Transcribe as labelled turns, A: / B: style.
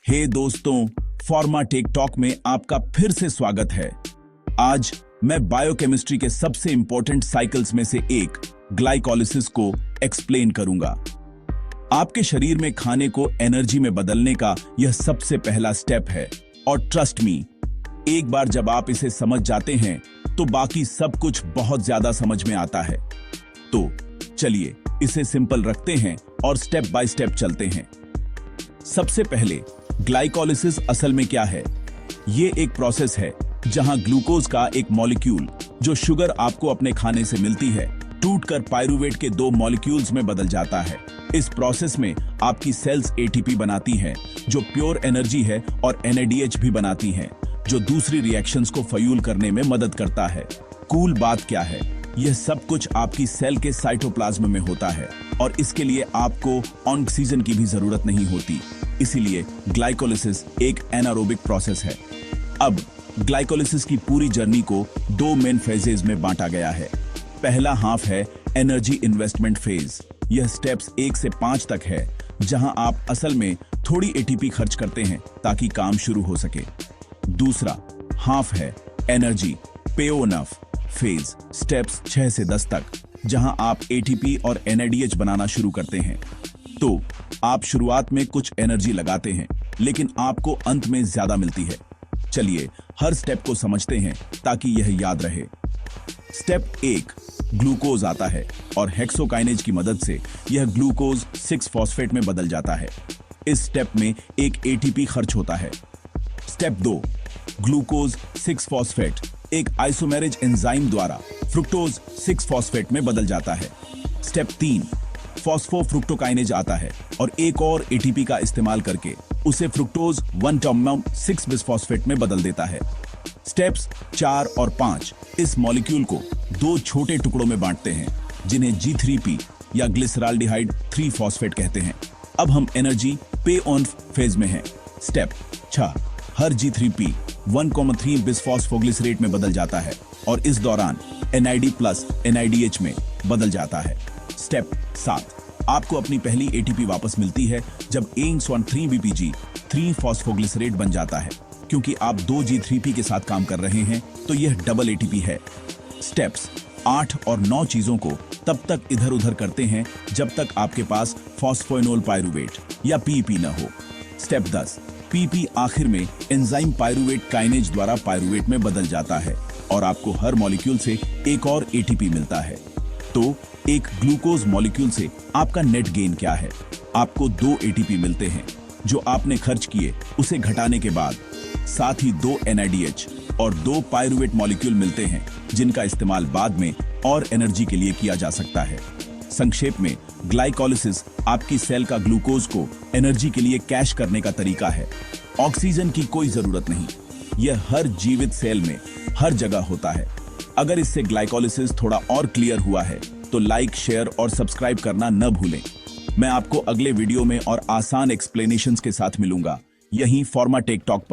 A: हे दोस्तों, फॉर्मा take talk में आपका फिर से स्वागत है। आज मैं बायोकेमिस्ट्री के सबसे इंपॉर्टेंट साइकिल्स में से एक ग्लाइकोलिसिस को एक्सप्लेन करूंगा। आपके शरीर में खाने को एनर्जी में बदलने का यह सबसे पहला स्टेप है और ट्रस्ट मी, एक बार जब आप इसे समझ जाते हैं तो बाकी सब कुछ बहुत ज्यादा समझ में आता है। तो चलिए इसे सिंपल रखते हैं और स्टेप बाय स्टेप चलते हैं। सबसे पहले ग्लाइकोलिसिस असल में क्या है? ये एक प्रोसेस है जहां ग्लूकोज का एक मॉलिक्यूल जो शुगर आपको अपने खाने से मिलती है टूटकर पायरुवेट के दो मॉलिक्यूल्स में बदल जाता है। इस प्रोसेस में आपकी सेल्स एटीपी बनाती हैं जो प्योर एनर्जी है और एनएडीएच भी बनाती हैं जो दूसरी रिएक्शंस को फ्यूल करने में मदद करता है। कूल बात क्या है, यह सब कुछ आपकी सेल के साइटोप्लाज्म में होता है और इसके लिए आपको ऑक्सीजन की भी जरूरत नहीं होती। इसीलिए ग्लाइकोलिसिस एक एनारोबिक प्रोसेस है। अब ग्लाइकोलिसिस की पूरी जर्नी को दो मेन फेजेस में बांटा गया है। पहला हाफ है एनर्जी इन्वेस्टमेंट फेज। यह स्टेप्स 1 से 5 तक है जहां आप असल में थोड़ी एटीपी खर्च करते हैं ताकि काम शुरू हो सके। दूसरा हाफ है एनर्जी पे ओनफ फेज, स्टेप्स 6 से 10 तक, जहां आप एटीपी और एनएडीएच बनाना शुरू करते हैं। तो आप शुरुआत में कुछ एनर्जी लगाते हैं लेकिन आपको अंत में ज्यादा मिलती है। चलिए हर स्टेप को समझते हैं ताकि यह याद रहे। स्टेप 1, ग्लूकोज आता है और हेक्सोकाइनेज की मदद से यह ग्लूकोज 6 फॉस्फेट में बदल जाता है। इस स्टेप में एक एटीपी खर्च होता है। स्टेप 2, ग्लूकोज 6 फॉस्फेट एक आइसोमेरेज एंजाइम द्वारा फ्रुक्टोज 6 फॉस्फेट में बदल जाता है। स्टेप 3, फॉस्फोफ्रुक्टोकाइनेज आता है और एक और एटीपी का इस्तेमाल करके उसे फ्रुक्टोज 1 बिसफॉस्फेट में बदल देता है। स्टेप्स 4 और 5 इस मॉलिक्यूल को दो छोटे टुकड़ों में बांटते हैं जिन्हें G3P या ग्लिसराल्डिहाइड 3 फॉस्फेट कहते हैं। अब हम एनर्जी पे ऑन फेज में हैं। स्टेप 6, हर G3P 1,3 बिसफॉस्फोग्लिसरेट में बदल जाता है और इस दौरान NAD प्लस NADH में बदल जाता है। स्टेप 7, आपको अपनी पहली एटीपी वापस मिलती है जब ANG3-BPG 3 फॉस्फोग्लिसरेट बन जाता है। क्योंकि आप 2 G3P के साथ काम कर रहे हैं तो यह डबल एटीपी है। स्टेप्स 8 और 9 चीजों को तब तक इधर उधर करते हैं जब तक आपके पास फॉस्फोइनोल पायरुवेट या PP न हो। स्टेप 10, PP आखिर में एंजाइम पायरुवेट काइनेज द्वारा पायरुवेट में बदल जाता है और आपको हर मॉलिक्यूल से एक और एटीपी मिलता है। तो एक ग्लूकोज मॉलिक्यूल से आपका नेट गेन क्या है? आपको 2 एटीपी मिलते हैं जो आपने खर्च किए उसे घटाने के बाद, साथ ही 2 NADH और 2 पायरुवेट मॉलिक्यूल मिलते हैं जिनका इस्तेमाल बाद में और एनर्जी के लिए किया जा सकता है। संक्षेप में, ग्लाइकोलिसिस आपकी सेल का ग्लूकोज को एनर्जी के लिए कैश करने का तरीका है। ऑक्सीजन की कोई जरूरत नहीं, यह हर जीवित सेल में हर जगह होता है। अगर इससे ग्लाइकोलिसिस थोड़ा और क्लियर हुआ है तो लाइक, शेयर और सब्सक्राइब करना न भूलें। मैं आपको अगले वीडियो में और आसान एक्सप्लेनेशंस के साथ मिलूंगा, यहीं फॉर्मा टेक टॉक पर।